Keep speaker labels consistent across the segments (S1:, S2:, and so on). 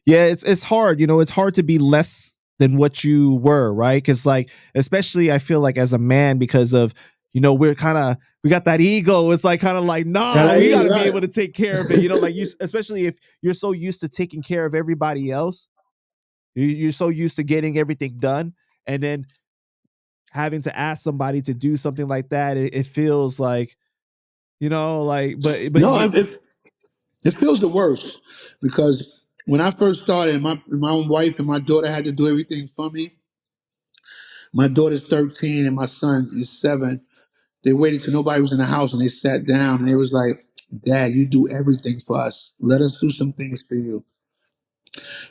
S1: Yeah, it's hard. It's hard to be less than what you were, right? Because like, especially I feel like as a man, because of we got that ego. It's like kind of like, nah, we got to be able to take care of it. Like you, especially if you're so used to taking care of everybody else, you're so used to getting everything done, and then having to ask somebody to do something like that, it feels like, like, but
S2: No,
S1: you,
S2: it feels the worst because when I first started, my own wife and my daughter had to do everything for me. My daughter's 13 and my son is 7. They waited till nobody was in the house and they sat down and they was like, "Dad, you do everything for us. Let us do some things for you."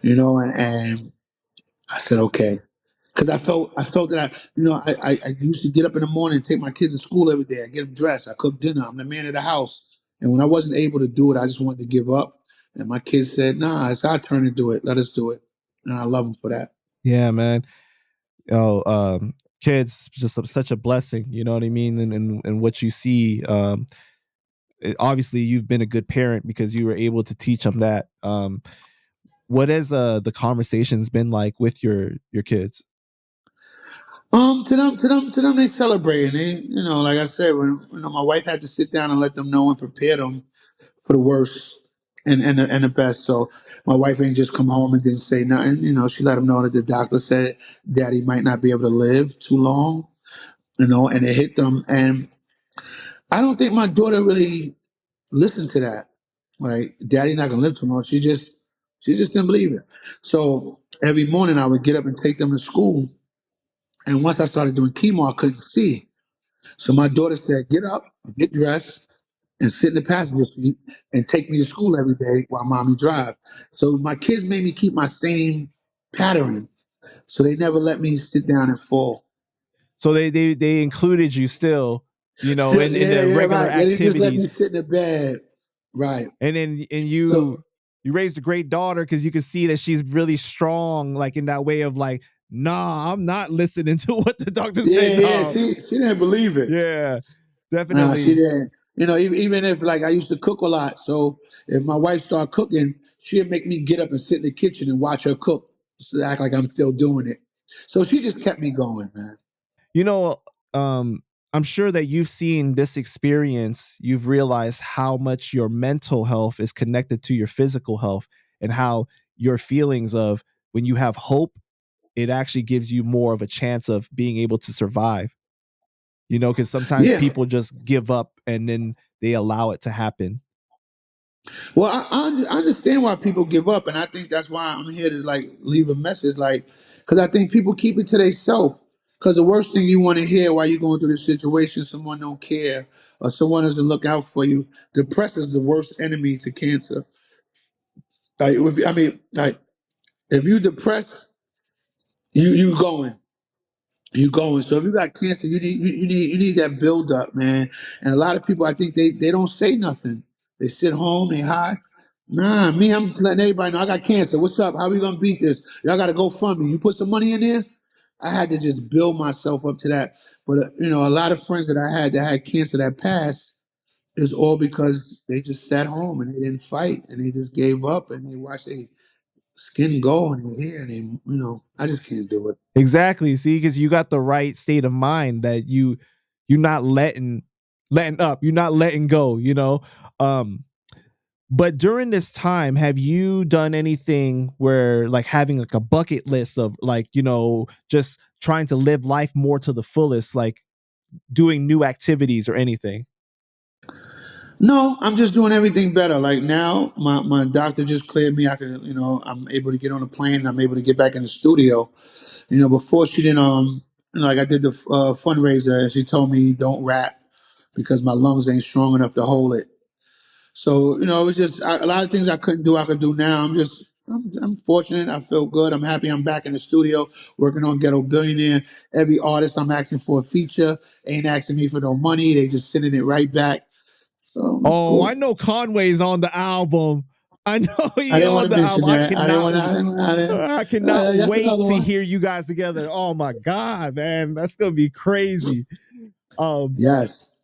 S2: And I said, "Okay." Because I felt that I used to get up in the morning and take my kids to school every day. I get them dressed. I cook dinner. I'm the man of the house. And when I wasn't able to do it, I just wanted to give up. And my kids said, "Nah, it's our turn to do it. Let us do it." And I love them for that.
S1: yeah, man. Oh, kids, just such a blessing. You know what I mean? And what you see, obviously you've been a good parent because you were able to teach them that. What has the conversations been like with your kids?
S2: To them, they celebrate. And they, like I said, when my wife had to sit down and let them know and prepare them for the worst and the best. So my wife ain't just come home and didn't say nothing. She let them know that the doctor said Daddy might not be able to live too long. And it hit them. And I don't think my daughter really listened to that. Like, Daddy not gonna live too long. She just didn't believe it. So every morning I would get up and take them to school. And once I started doing chemo, I couldn't see. So my daughter said, "Get up, get dressed, and sit in the passenger seat and take me to school every day while mommy drive." So my kids made me keep my same pattern. So they never let me sit down and fall.
S1: So they included you still, in
S2: Yeah,
S1: the
S2: yeah,
S1: regular
S2: right. They didn't just let me
S1: activities,
S2: sit in the bed. Right.
S1: and
S2: So
S1: you raised a great daughter because you could see that she's really strong, like in that way of like, nah, I'm not listening to what the doctor
S2: yeah,
S1: said.
S2: yeah,
S1: No,
S2: she didn't believe it.
S1: yeah,
S2: Nah, she
S1: definitely.
S2: didn't. Even if like I used to cook a lot, so if my wife started cooking, she'd make me get up and sit in the kitchen and watch her cook, so act like I'm still doing it. So she just kept me going, man.
S1: You know, I'm sure that you've seen this experience. You've realized how much your mental health is connected to your physical health, and how your feelings of when you have hope, it actually gives you more of a chance of being able to survive. Because sometimes
S2: Yeah.
S1: people just give up and then they allow it to happen.
S2: Well, I understand why people give up, and I think that's why I'm here to like leave a message, like, because I think people keep it to themselves. Because the worst thing you want to hear while you're going through this situation, someone don't care or someone doesn't look out for you. Depression is the worst enemy to cancer. Like, if you depressed, you going. You going. So if you got cancer, you need that build up, man. And a lot of people, I think they don't say nothing. They sit home, they hide. Nah, me, I'm letting everybody know I got cancer. What's up? How we gonna beat this? Y'all gotta go fund me. You put some money in there. I had to just build myself up to that. But a lot of friends that had cancer that passed is all because they just sat home and they didn't fight and they just gave up and they watched their skin go and their hair and I just can't do it.
S1: Exactly. See, because you got the right state of mind that you're not letting up. You're not letting go. Um, But during this time, have you done anything where like having like a bucket list of like, just trying to live life more to the fullest, like doing new activities or anything?
S2: No, I'm just doing everything better. Like now, my doctor just cleared me. I'm able to get on a plane and I'm able to get back in the studio. Before she didn't, like I did the fundraiser and she told me don't rap because my lungs ain't strong enough to hold it. So, it was just a lot of things I couldn't do, I could do now. I'm fortunate. I feel good. I'm happy I'm back in the studio working on Ghetto Billionaire. Every artist I'm asking for a feature ain't asking me for no money. They just sending it right back. So it's
S1: Oh, I
S2: cool.
S1: know Conway's on the album. I know
S2: I
S1: he
S2: didn't want
S1: on
S2: to
S1: the
S2: mention
S1: album.
S2: that. I didn't.
S1: I cannot
S2: That's
S1: wait
S2: another
S1: to
S2: one.
S1: hear you guys together. Oh my God, man. That's gonna be crazy. Um,
S2: Yes.